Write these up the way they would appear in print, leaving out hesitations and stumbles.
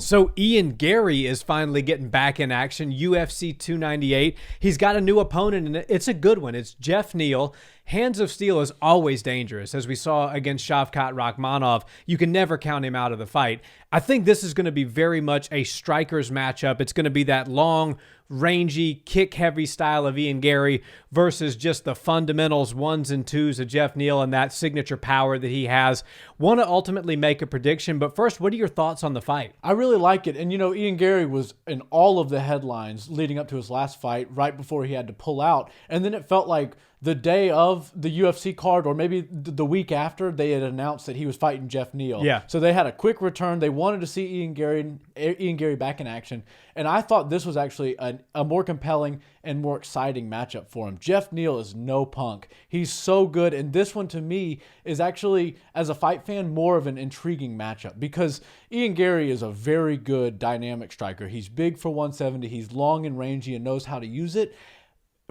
So Ian Garry is finally getting back in action, UFC 298. He's got a new opponent, and it's a good one. It's Geoff Neal. Hands of Steel is always dangerous, as we saw against Shavkat Rakhmonov. You can never count him out of the fight. I think this is going to be very much a striker's matchup. It's going to be that long, rangy, kick-heavy style of Ian Garry versus just the fundamentals, ones and twos of Geoff Neal and that signature power that he has. Want to ultimately make a prediction, but first, what are your thoughts on the fight? I really like it. And, Ian Garry was in all of the headlines leading up to his last fight, right before he had to pull out. And then it felt like the day of the UFC card, or maybe the week after, they had announced that he was fighting Geoff Neal. Yeah. So they had a quick return. They wanted to see Ian Garry back in action. And I thought this was actually a more compelling and more exciting matchup for him. Geoff Neal is no punk. He's so good. And this one, to me, is actually, as a fight fan, more of an intriguing matchup because Ian Garry is a very good dynamic striker. He's big for 170. He's long and rangy and knows how to use it.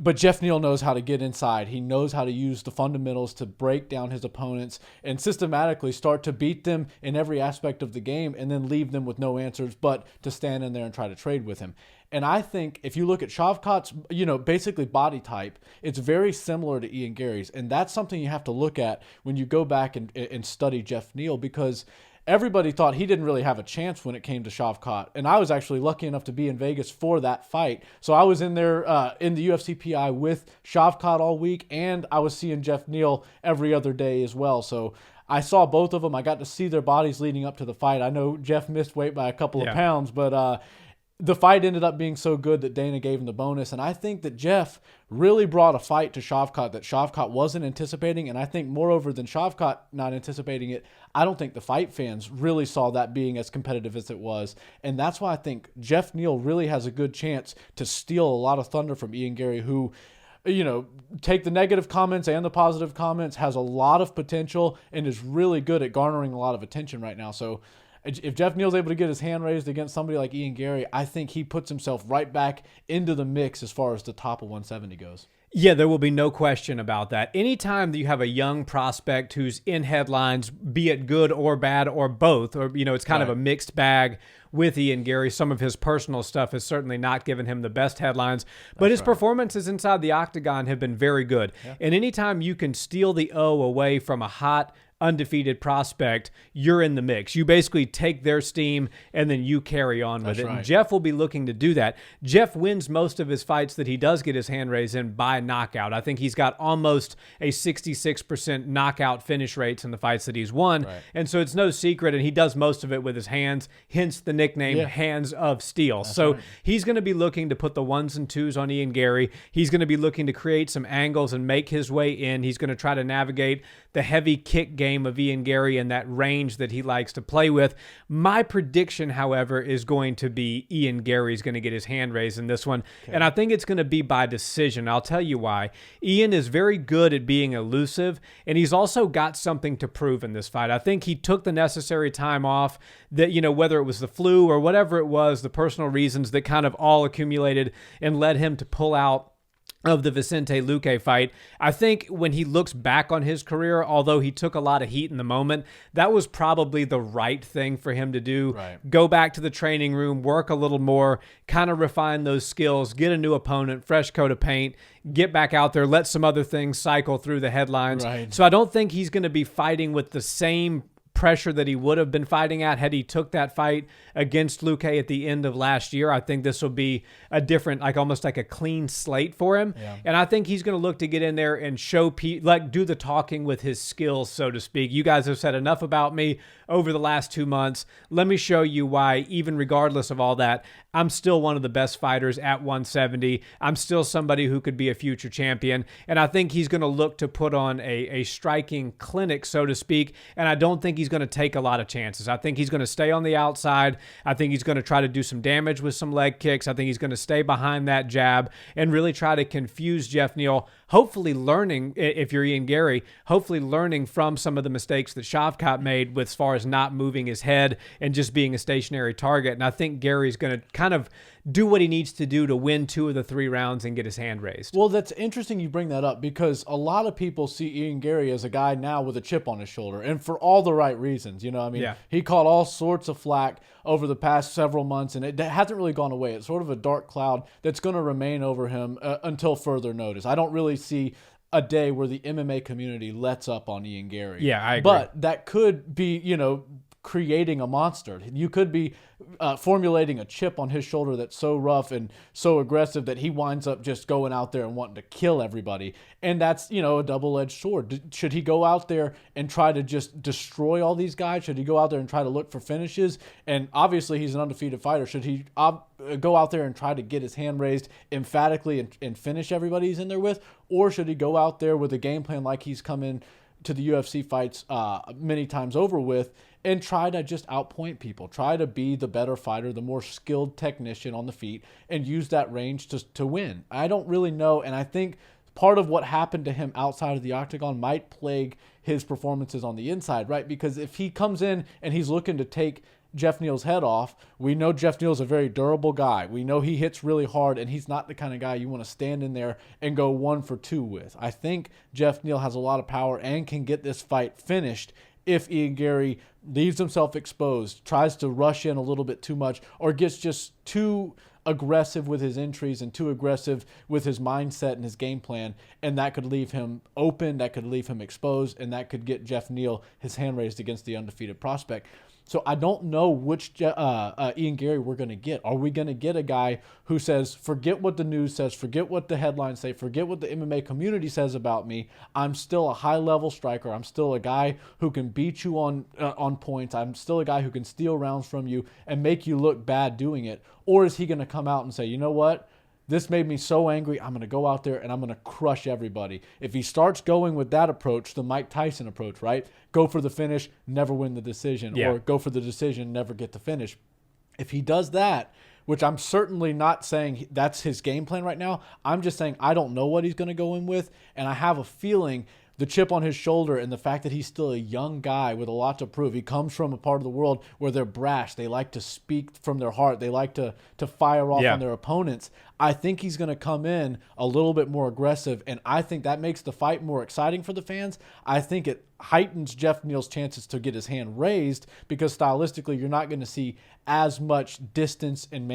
But Geoff Neal knows how to get inside. He knows how to use the fundamentals to break down his opponents and systematically start to beat them in every aspect of the game and then leave them with no answers but to stand in there and try to trade with him. And I think if you look at Shavkat's, basically body type, it's very similar to Ian Garry's. And that's something you have to look at when you go back and study Geoff Neal, because everybody thought he didn't really have a chance when it came to Shavkat. And I was actually lucky enough to be in Vegas for that fight. So I was in there in the UFC PI with Shavkat all week, and I was seeing Geoff Neal every other day as well. So I saw both of them. I got to see their bodies leading up to the fight. I know Geoff missed weight by a couple of pounds, but the fight ended up being so good that Dana gave him the bonus. And I think that Geoff really brought a fight to Shavkat that Shavkat wasn't anticipating. And I think moreover than Shavkat not anticipating it, I don't think the fight fans really saw that being as competitive as it was. And that's why I think Geoff Neal really has a good chance to steal a lot of thunder from Ian Garry, who, take the negative comments and the positive comments, has a lot of potential and is really good at garnering a lot of attention right now. So if Geoff Neal's able to get his hand raised against somebody like Ian Garry, I think he puts himself right back into the mix as far as the top of 170 goes. Yeah, there will be no question about that. Anytime that you have a young prospect who's in headlines, be it good or bad or both, or, it's kind of a mixed bag with Ian Garry. Some of his personal stuff has certainly not given him the best headlines, but his performances inside the octagon have been very good. Yeah. And anytime you can steal the O away from a hot, undefeated prospect, you're in the mix. You basically take their steam and then you carry on with it. Right. And Geoff will be looking to do that. Geoff wins most of his fights that he does get his hand raised in by knockout. I think he's got almost a 66% knockout finish rates in the fights that he's won. Right. And so it's no secret, and he does most of it with his hands, hence the nickname Hands of Steel. So he's going to be looking to put the ones and twos on Ian Garry. He's going to be looking to create some angles and make his way in. He's going to try to navigate the heavy kick game of Ian Garry and that range that he likes to play with. My prediction, however, is going to be Ian Garry's going to get his hand raised in this one, and I think it's going to be by decision. I'll tell you why. Ian is very good at being elusive, and he's also got something to prove in this fight. I think he took the necessary time off that, whether it was the flu or whatever it was, the personal reasons that kind of all accumulated and led him to pull out of the Vicente Luque fight. I think when he looks back on his career, although he took a lot of heat in the moment, that was probably the right thing for him to do. Right. Go back to the training room, work a little more, kind of refine those skills, get a new opponent, fresh coat of paint, get back out there, let some other things cycle through the headlines. Right. So I don't think he's going to be fighting with the same pressure that he would have been fighting at had he took that fight against Luque at the end of last year. I think this will be a different, almost like a clean slate for him. Yeah. And I think he's going to look to get in there and show do the talking with his skills, so to speak. You guys have said enough about me over the last 2 months. Let me show you why, even regardless of all that, I'm still one of the best fighters at 170. I'm still somebody who could be a future champion. And I think he's going to look to put on a striking clinic, so to speak. And I don't think he's going to take a lot of chances. I think he's going to stay on the outside. I think he's going to try to do some damage with some leg kicks. I think he's going to stay behind that jab and really try to confuse Geoff Neal, hopefully learning, if you're Ian Garry, hopefully learning from some of the mistakes that Shavkat made with as far as not moving his head and just being a stationary target. And I think Gary's going to kind of do what he needs to do to win 2 of the 3 rounds and get his hand raised. Well, that's interesting you bring that up, because a lot of people see Ian Garry as a guy now with a chip on his shoulder, and for all the right right reasons. You know, I mean, Yeah. he caught all sorts of flack over the past several months, and it hasn't really gone away. It's sort of a dark cloud that's going to remain over him until further notice. I don't really see a day where the MMA community lets up on Ian Garry. Yeah, I agree. But that could be, creating a monster. You could be formulating a chip on his shoulder that's so rough and so aggressive that he winds up just going out there and wanting to kill everybody. And that's, a double-edged sword. Should he go out there and try to just destroy all these guys? Should he go out there and try to look for finishes? And obviously he's an undefeated fighter. Should he go out there and try to get his hand raised emphatically and finish everybody he's in there with? Or should he go out there with a game plan like he's come in to the UFC fights many times over with, and try to just outpoint people, try to be the better fighter, the more skilled technician on the feet, and use that range to win? I don't really know, and I think part of what happened to him outside of the octagon might plague his performances on the inside, right? Because if he comes in and he's looking to take Geoff Neal's head off, we know Geoff Neal's a very durable guy. We know he hits really hard, and he's not the kind of guy you want to stand in there and go 1 for 2 with. I think Geoff Neal has a lot of power and can get this fight finished if Ian Garry leaves himself exposed, tries to rush in a little bit too much, or gets just too aggressive with his entries and too aggressive with his mindset and his game plan, and that could leave him open, that could leave him exposed, and that could get Geoff Neal his hand raised against the undefeated prospect. So I don't know which Ian Garry we're going to get. Are we going to get a guy who says, forget what the news says, forget what the headlines say, forget what the MMA community says about me. I'm still a high-level striker. I'm still a guy who can beat you on points. I'm still a guy who can steal rounds from you and make you look bad doing it. Or is he going to come out and say, you know what? This made me so angry, I'm going to go out there and I'm going to crush everybody. If he starts going with that approach, the Mike Tyson approach, right? Go for the finish, never win the decision. Yeah. Or go for the decision, never get the finish. If he does that, which I'm certainly not saying that's his game plan right now, I'm just saying I don't know what he's going to go in with, and I have a feeling the chip on his shoulder and the fact that he's still a young guy with a lot to prove. He comes from a part of the world where they're brash. They like to speak from their heart. They like to fire off on their opponents. I think he's going to come in a little bit more aggressive, and I think that makes the fight more exciting for the fans. I think it heightens Geoff Neal's chances to get his hand raised because stylistically you're not going to see as much distance and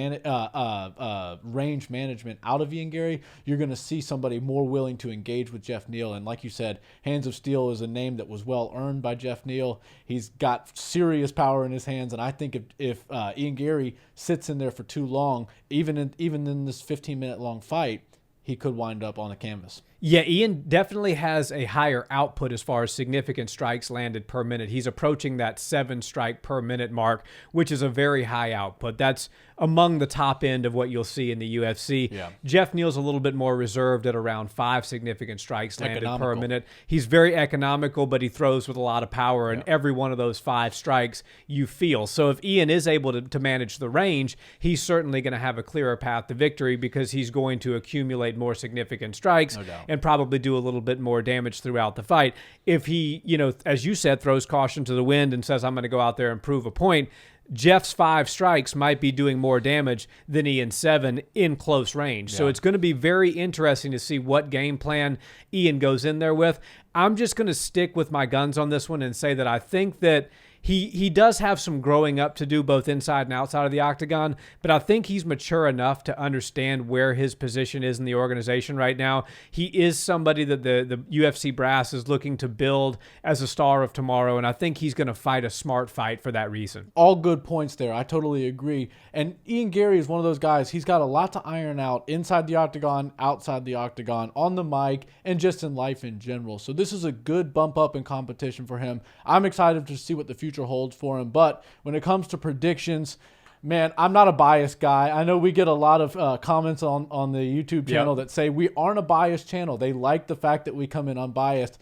range management out of Ian Garry. You're going to see somebody more willing to engage with Geoff Neal. And like you said, Hands of Steel is a name that was well earned by Geoff Neal. He's got serious power in his hands, and I think if Ian Garry sits in there for too long, even in this 15-minute long fight, he could wind up on the canvas. Yeah, Ian definitely has a higher output as far as significant strikes landed per minute. He's approaching that 7 strike per minute mark, which is a very high output. That's among the top end of what you'll see in the UFC. Yeah. Geoff Neal's a little bit more reserved at around 5 significant strikes landed per minute. He's very economical, but he throws with a lot of power, and every one of those 5 strikes you feel. So if Ian is able to manage the range, he's certainly going to have a clearer path to victory because he's going to accumulate more significant strikes. No doubt. And probably do a little bit more damage throughout the fight. If he, as you said, throws caution to the wind and says, I'm going to go out there and prove a point, Jeff's 5 strikes might be doing more damage than Ian's 7 in close range. Yeah. So it's going to be very interesting to see what game plan Ian goes in there with. I'm just going to stick with my guns on this one and say that I think that he does have some growing up to do both inside and outside of the octagon, but I think he's mature enough to understand where his position is in the organization right now. He is somebody that the UFC brass is looking to build as a star of tomorrow, and I think he's going to fight a smart fight for that reason. All good points there. I totally agree. And Ian Garry is one of those guys, he's got a lot to iron out inside the octagon, outside the octagon, on the mic, and just in life in general. So this is a good bump up in competition for him. I'm excited to see what the future holds for him. But when it comes to predictions, man, I'm not a biased guy. I know we get a lot of comments on the YouTube channel that say we aren't a biased channel. They like the fact that we come in unbiased.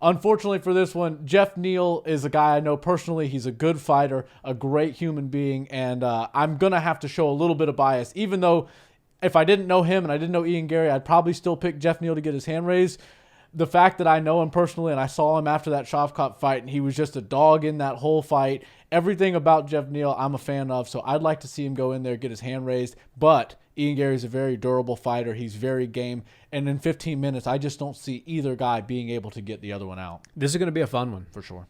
Unfortunately for this one, Geoff Neal is a guy I know personally. He's a good fighter, a great human being, and I'm going to have to show a little bit of bias. Even though if I didn't know him and I didn't know Ian Garry, I'd probably still pick Geoff Neal to get his hand raised. The fact that I know him personally and I saw him after that Shavkat fight and he was just a dog in that whole fight, everything about Geoff Neal I'm a fan of, so I'd like to see him go in there, get his hand raised. But Ian Garry's a very durable fighter. He's very game. And in 15 minutes, I just don't see either guy being able to get the other one out. This is going to be a fun one. For sure.